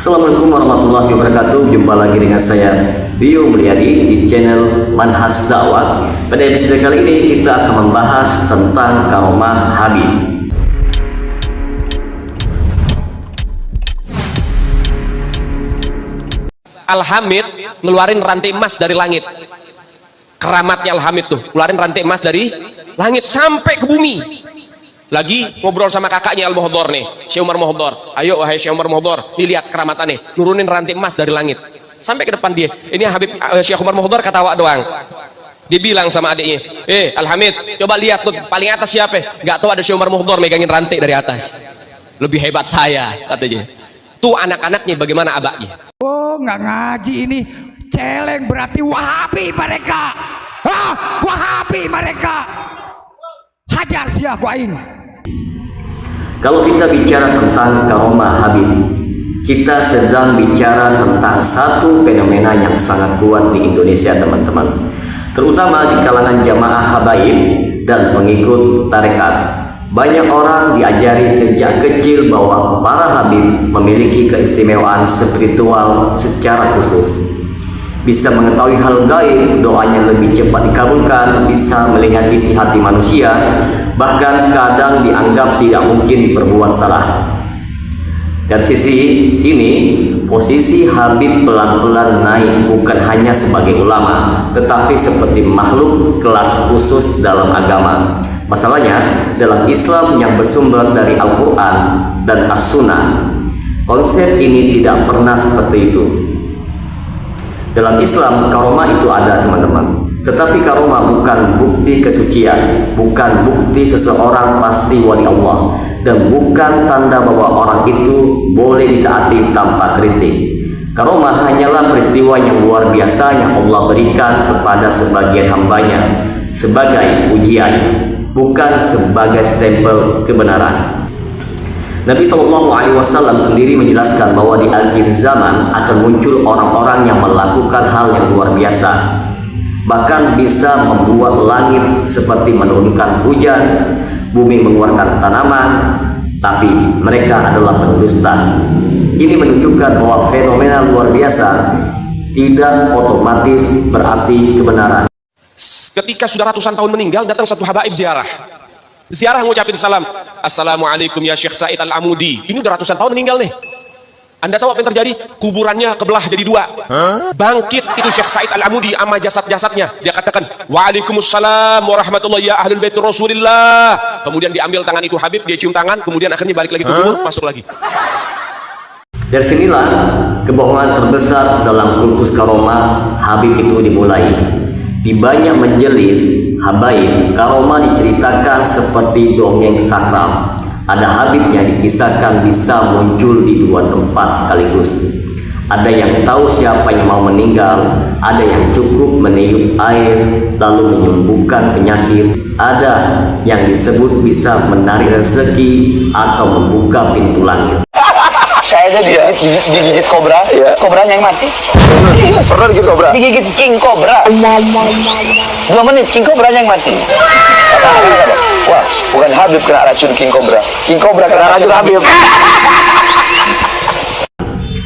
Assalamualaikum warahmatullahi wabarakatuh. Jumpa lagi dengan saya Rio Mulyadi di channel Manhaj Dakwah. Pada episode kali ini kita akan membahas tentang karomah Habib. Al-Hamid ngeluarin rantai emas dari langit. Keramatnya Al-Hamid tuh, ngeluarin rantai emas dari langit sampai ke bumi. Lagi ngobrol sama kakaknya Al-Muhdhar nih, Syekh Umar Muhdhar. Ayo wahai Syekh Umar Muhdhar, nih lihat keramatannya, nurunin rantai emas dari langit. Sampai ke depan dia. Ini Habib Syekh Umar Muhdhar kata awak doang. Dia bilang sama adiknya, Al-Hamid, coba lihat tuh paling atas siapa? Gak tahu, ada Syekh Umar Muhdhar megangin rantai dari atas. Lebih hebat saya, katanya. Tuh anak-anaknya bagaimana abaknya? Oh, nggak ngaji ini. Celeng berarti Wahabi mereka. Wahabi mereka. Hajar siah kuain. Kalau kita bicara tentang karomah Habib, kita sedang bicara tentang satu fenomena yang sangat kuat di Indonesia, teman-teman. Terutama di kalangan jamaah habaib dan pengikut tarekat. Banyak orang diajari sejak kecil bahwa para habib memiliki keistimewaan spiritual secara khusus. Bisa mengetahui hal gaib, doanya lebih cepat dikabulkan, bisa melihat isi hati manusia, bahkan kadang dianggap tidak mungkin berbuat salah. Dari sisi sini, posisi Habib pelan-pelan naik bukan hanya sebagai ulama, tetapi seperti makhluk kelas khusus dalam agama. Masalahnya, dalam Islam yang bersumber dari Al-Quran dan As-Sunnah, konsep ini tidak pernah seperti itu. Dalam Islam, karomah itu ada, teman-teman. Tetapi karomah bukan bukti kesucian, bukan bukti seseorang pasti wali Allah, dan bukan tanda bahwa orang itu boleh ditaati tanpa kritik. Karomah hanyalah peristiwa yang luar biasa yang Allah berikan kepada sebagian hambanya sebagai ujian, bukan sebagai stempel kebenaran. Nabi SAW sendiri menjelaskan bahwa di akhir zaman akan muncul orang-orang yang melakukan hal yang luar biasa, bahkan bisa membuat langit seperti menurunkan hujan, bumi mengeluarkan tanaman, tapi mereka adalah pendusta. Ini menunjukkan bahwa fenomena luar biasa tidak otomatis berarti kebenaran. Ketika sudah ratusan tahun meninggal, datang satu habaib ziarah ngucapin salam, assalamualaikum ya Syekh Said Al-Amudi. Ini udah ratusan tahun meninggal nih. Anda tahu apa yang terjadi? Kuburannya kebelah jadi dua. Bangkit itu Syekh Said Al-Amudi sama jasad-jasadnya. Dia katakan, waalaikumsalam warahmatullahi ya ahlul bait Rasulillah. Kemudian diambil tangan itu Habib, dia cium tangan, kemudian akhirnya balik lagi ke kubur, masuk lagi. Dari sinilah kebohongan terbesar dalam kultus karomah Habib itu dimulai. Di banyak majelis habaib, karomah diceritakan seperti dongeng sakral. Ada habib yang dikisahkan bisa muncul di dua tempat sekaligus. Ada yang tahu siapa yang mau meninggal, ada yang cukup meniup air lalu menyembuhkan penyakit, ada yang disebut bisa menarik rezeki atau membuka pintu langit. Saya aja digigit kobra, ya. Kobranya yang mati. Pernah digigit kobra? Digigit king kobra. 2 menit king kobranya yang mati. Wah, bukan Habib kena racun king kobra. King kobra kena racun Habib.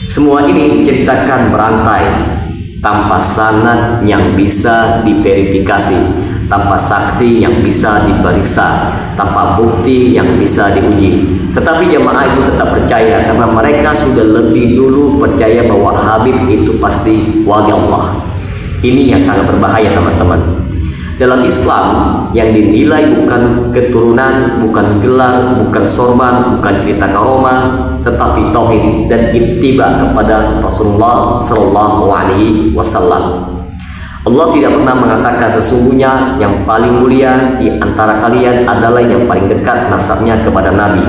Semua ini diceritakan berantai, tanpa sanad yang bisa diverifikasi, tanpa saksi yang bisa diperiksa, tanpa bukti yang bisa diuji. Tetapi jamaah itu tetap percaya karena mereka sudah lebih dulu percaya bahwa Habib itu pasti wali Allah. Ini yang sangat berbahaya, teman-teman. Dalam Islam yang dinilai bukan keturunan, bukan gelar, bukan sorban, bukan cerita karomah, tetapi tauhid dan ittiba kepada Rasulullah Sallallahu Alaihi Wasallam. Allah tidak pernah mengatakan sesungguhnya yang paling mulia di antara kalian adalah yang paling dekat nasabnya kepada Nabi.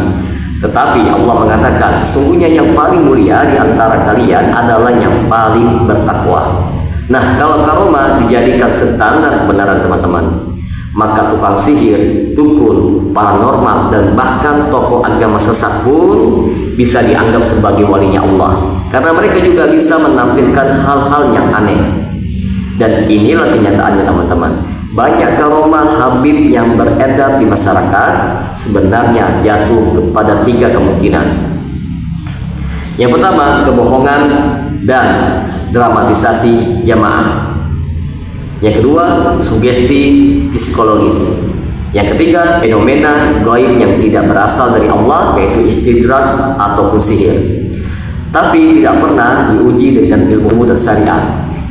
Tetapi Allah mengatakan sesungguhnya yang paling mulia di antara kalian adalah yang paling bertakwa. Nah, kalau karomah dijadikan standar kebenaran, teman-teman, maka tukang sihir, dukun, paranormal, dan bahkan tokoh agama sesat pun bisa dianggap sebagai walinya Allah, karena mereka juga bisa menampilkan hal-hal yang aneh. Dan inilah kenyataannya, teman-teman. Banyak karomah Habib yang beredar di masyarakat sebenarnya jatuh kepada 3 kemungkinan. Yang pertama, kebohongan dan dramatisasi jamaah. Yang kedua, sugesti psikologis. Yang ketiga, fenomena gaib yang tidak berasal dari Allah, yaitu istidraj ataupun sihir, tapi tidak pernah diuji dengan ilmu dan syariat.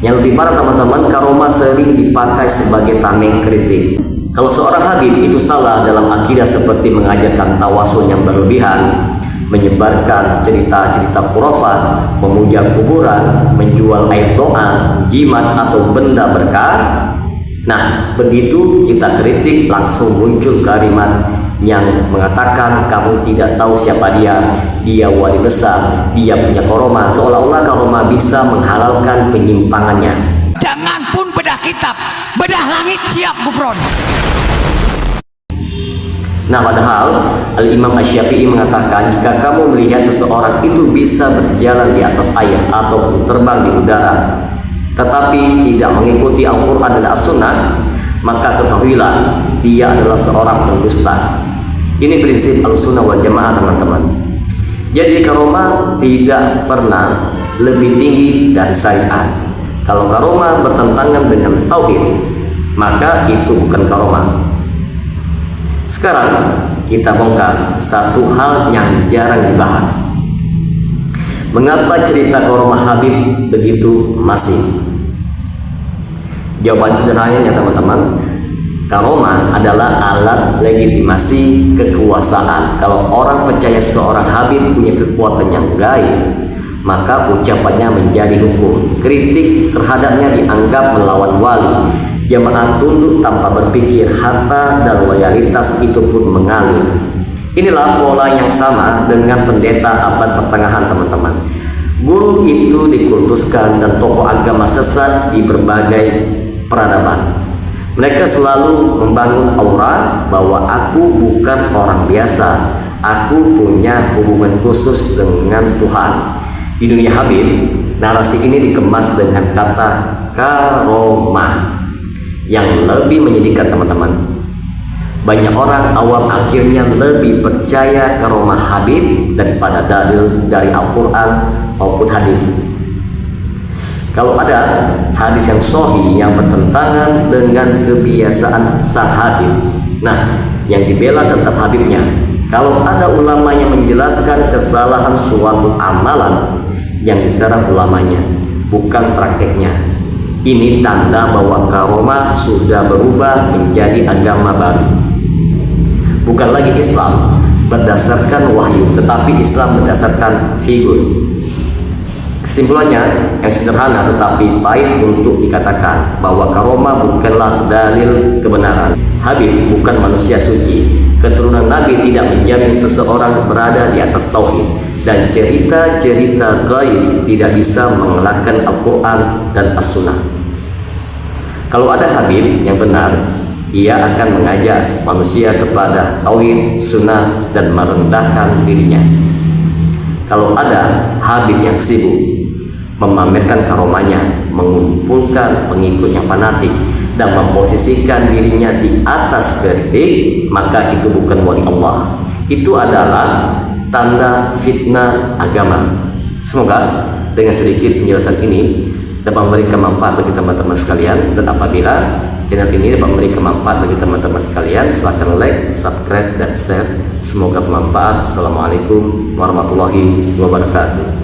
Yang lebih parah teman-teman, karomah sering dipakai sebagai tameng kritik. Kalau seorang habib itu salah dalam akidah seperti mengajarkan tawasul yang berlebihan, menyebarkan cerita-cerita khurafat, memuja kuburan, menjual air doa, jimat atau benda berkah. Nah, begitu kita kritik, langsung muncul kalimat yang mengatakan kamu tidak tahu siapa dia wali besar, dia punya karomah, seolah-olah karomah bisa menghalalkan penyimpangannya. Jangan pun bedah kitab, bedah langit siap Gufron. Nah, padahal Al-Imam Asy-Syafi'i mengatakan jika kamu melihat seseorang itu bisa berjalan di atas air ataupun terbang di udara, tetapi tidak mengikuti Al-Quran dan As-Sunnah, maka ketahuilah dia adalah seorang pendusta. Ini prinsip Ahlussunnah wal Jamaah teman-teman. Jadi karomah tidak pernah lebih tinggi dari syariat. Kalau karomah bertentangan dengan tauhid, maka itu bukan karomah. Sekarang kita bongkar satu hal yang jarang dibahas. Mengapa cerita karomah Habib begitu masif? Jawaban sederhananya teman-teman, karomah adalah alat legitimasi kekuasaan. Kalau orang percaya seorang Habib punya kekuatan yang gaib, maka ucapannya menjadi hukum. Kritik terhadapnya dianggap melawan wali. Jamaah tunduk tanpa berpikir, harta dan loyalitas itu pun mengalir. Inilah pola yang sama dengan pendeta abad pertengahan teman-teman. Guru itu dikultuskan dan tokoh agama sesat di berbagai peradaban. Mereka selalu membangun aura bahwa aku bukan orang biasa, aku punya hubungan khusus dengan Tuhan. Di dunia Habib, narasi ini dikemas dengan kata karomah yang lebih menyedihkan teman-teman. Banyak orang awam akhirnya lebih percaya karomah Habib daripada dalil dari Al-Quran maupun hadis. Kalau ada hadis yang sahih yang bertentangan dengan kebiasaan sang Habib, nah yang dibela tetap Habibnya. Kalau ada ulama yang menjelaskan kesalahan suatu amalan, yang diserang ulamanya, bukan prakteknya. Ini tanda bahwa karomah sudah berubah menjadi agama baru. Bukan lagi Islam berdasarkan wahyu, tetapi Islam berdasarkan figur. Kesimpulannya yang sederhana tetapi pahit untuk dikatakan bahwa karomah bukanlah dalil kebenaran. Habib bukan manusia suci. Keturunan Nabi tidak menjamin seseorang berada di atas tauhid, dan cerita-cerita gaib tidak bisa mengelakkan Al-Quran dan As-Sunnah. Kalau ada Habib yang benar, ia akan mengajak manusia kepada tauhid, sunnah, dan merendahkan dirinya. Kalau ada Habib yang sibuk memamerkan karomahnya, mengumpulkan pengikut yang fanatik, dan memposisikan dirinya di atas kritik, maka itu bukan wali Allah. Itu adalah tanda fitnah agama. Semoga dengan sedikit penjelasan ini dapat memberikan manfaat bagi teman-teman sekalian, dan apabila channel ini dapat memberikan manfaat bagi teman-teman sekalian, silahkan like, subscribe, dan share. Semoga bermanfaat. Assalamualaikum warahmatullahi wabarakatuh.